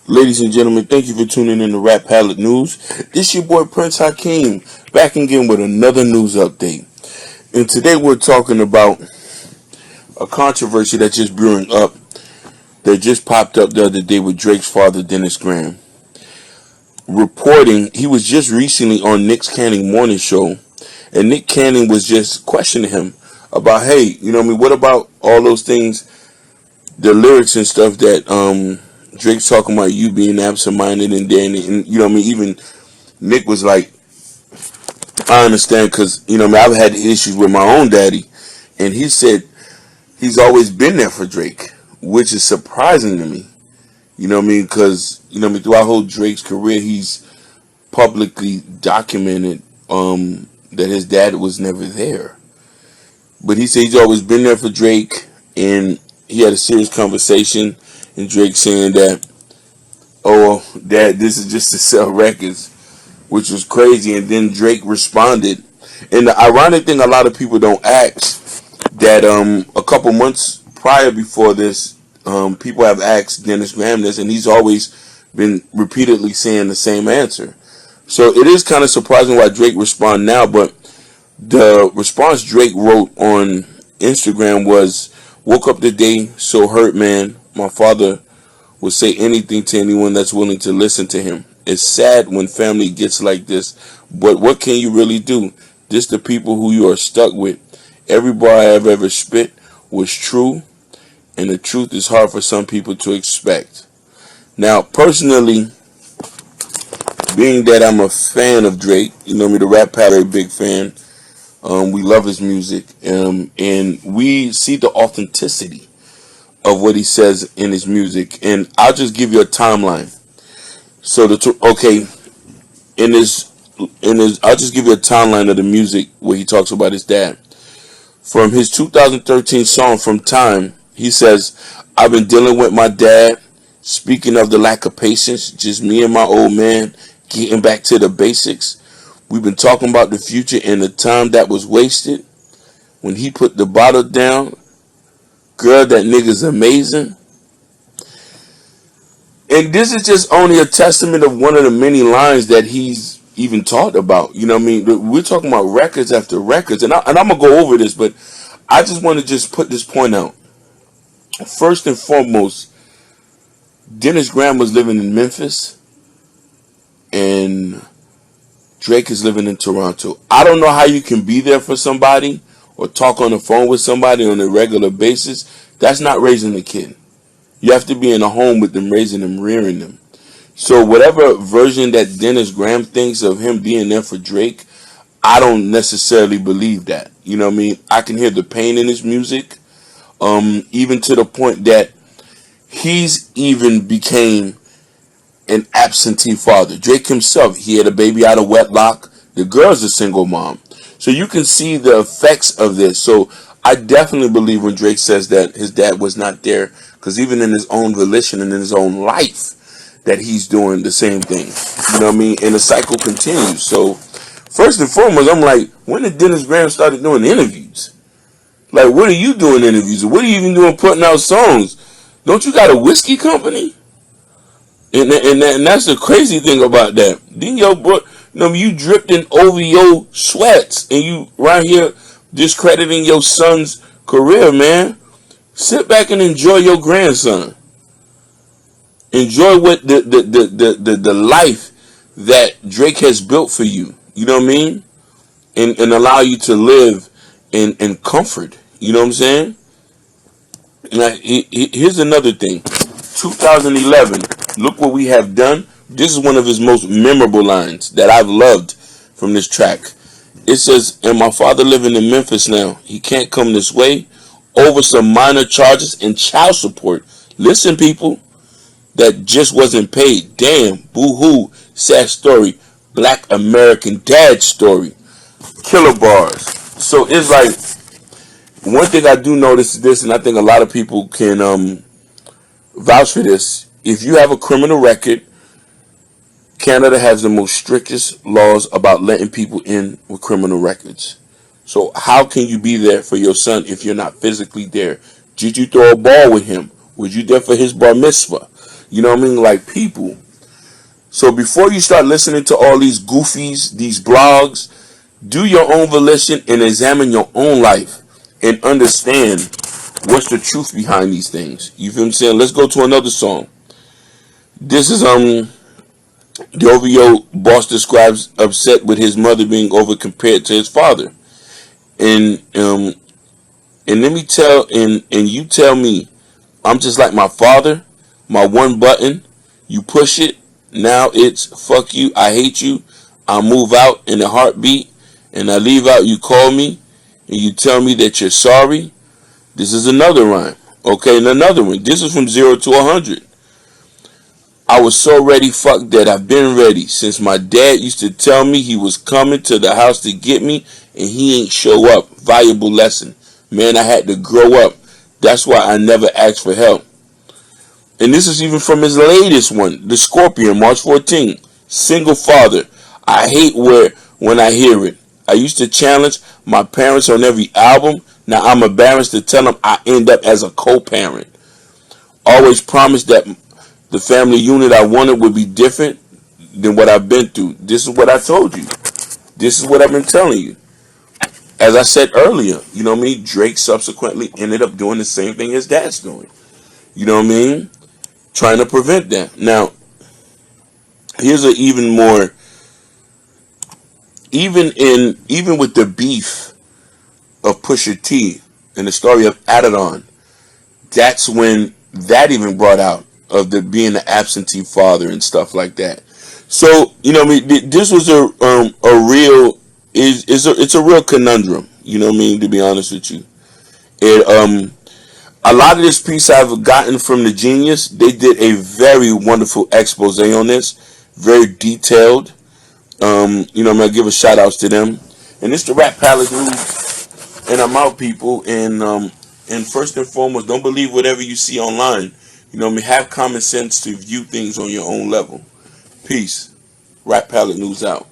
Ladies and gentlemen, thank you for tuning in to Rap Palette News. This your boy Prince Hakeem, back again with another news update. And today we're talking about a controversy that's just brewing up, that just popped up the other day with Drake's father, Dennis Graham. Reporting, he was just recently on Nick Cannon's morning show, and Nick Cannon was just questioning him about, hey, what about all those things, the lyrics and stuff that Drake's talking about you being absent-minded and then, and even Nick was like, I understand because, I've had issues with my own daddy. And he said he's always been there for Drake, which is surprising to me. Because, throughout whole Drake's career, he's publicly documented that his dad was never there. But he said he's always been there for Drake, and he had a serious conversation, and Drake saying that, oh, Dad, this is just to sell records, which was crazy. And then Drake responded. And the ironic thing a lot of people don't ask, that a couple months prior before this, people have asked Dennis Graham this, and he's always been repeatedly saying the same answer. So it is kind of surprising why Drake respond now, but the response Drake wrote on Instagram was, woke up today so hurt, man. My father would say anything to anyone that's willing to listen to him. It's sad when family gets like this, but what can you really do? This the people who you are stuck with. Every bar I have ever spit was true, and the truth is hard for some people to expect. Now, personally, being that I'm a fan of Drake, the Rap Pattern, big fan. We love his music, and we see the authenticity of what he says in his music. And I'll just give you a timeline. So I'll just give you a timeline of the music where he talks about his dad. From his 2013 song From Time, he says, I've been dealing with my dad, speaking of the lack of patience, just me and my old man getting back to the basics. We've been talking about the future and the time that was wasted. When he put the bottle down, girl, that nigga's amazing. And this is just only a testament of one of the many lines that he's even talked about. We're talking about records after records. And I'm going to go over this, but I just want to just put this point out. First and foremost, Dennis Graham was living in Memphis, and Drake is living in Toronto. I don't know how you can be there for somebody or talk on the phone with somebody on a regular basis. That's not raising a kid. You have to be in a home with them, raising them, rearing them. So whatever version that Dennis Graham thinks of him being there for Drake, I don't necessarily believe that. I can hear the pain in his music, even to the point that he's even became an absentee father. Drake himself, he had a baby out of wedlock. The girl's a single mom. So you can see the effects of this. So I definitely believe when Drake says that his dad was not there, because even in his own volition and in his own life, that he's doing the same thing. And the cycle continues. So first and foremost, I'm like, when did Dennis Graham started doing interviews? Like, what are you doing interviews? What are you even doing putting out songs? Don't you got a whiskey company? And that's the crazy thing about that. Then your bro, you dripped in over your sweats, and you right here discrediting your son's career, man. Sit back and enjoy your grandson. Enjoy what the life that Drake has built for you. You know what I mean? And allow you to live in comfort. You know what I'm saying? And here's another thing. 2011. Look what we have done. This is one of his most memorable lines that I've loved from this track. It says, and my father living in Memphis now. He can't come this way over some minor charges and child support. Listen, people, that just wasn't paid. Damn, boo-hoo, sad story. Black American dad story. Killer bars. So it's like, one thing I do notice is this, and I think a lot of people can vouch for this. If you have a criminal record, Canada has the most strictest laws about letting people in with criminal records. So how can you be there for your son if you're not physically there? Did you throw a ball with him? Was you there for his bar mitzvah? You know what I mean? Like people. So before you start listening to all these goofies, these blogs, do your own volition and examine your own life and understand what's the truth behind these things. You feel what I'm saying? Let's go to another song. This is the OVO boss describes upset with his mother being over compared to his father. And let me tell and you tell me I'm just like my father, my one button, you push it, now it's fuck you, I hate you, I move out in a heartbeat, and I leave out, you call me, and you tell me that you're sorry. This is another rhyme. Okay, and another one. This is from 0 to 100. I was so ready, fuck that, I've been ready. Since my dad used to tell me he was coming to the house to get me, and he ain't show up. Valuable lesson. Man, I had to grow up. That's why I never asked for help. And this is even from his latest one, The Scorpion, March 14. Single father. I hate when I hear it. I used to challenge my parents on every album. Now I'm embarrassed to tell them I end up as a co-parent. Always promised that the family unit I wanted would be different than what I've been through. This is what I told you. This is what I've been telling you. As I said earlier, you know what I mean? Drake subsequently ended up doing the same thing his dad's doing. You know what I mean? Trying to prevent that. Now, here's an even more, even with the beef of Pusha T and the story of Adidon, that's when that even brought out of the being the absentee father and stuff like that. So you know, what I mean, this was a real it's a real conundrum. You know what I mean? To be honest with you, it a lot of this piece I've gotten from the Genius. They did a very wonderful expose on this, very detailed. You know, I'm gonna give a shout outs to them. And it's the Rap Palace News, and I'm out, people. And first and foremost, don't believe whatever you see online. You know, have common sense to view things on your own level. Peace. Rap Palette News out.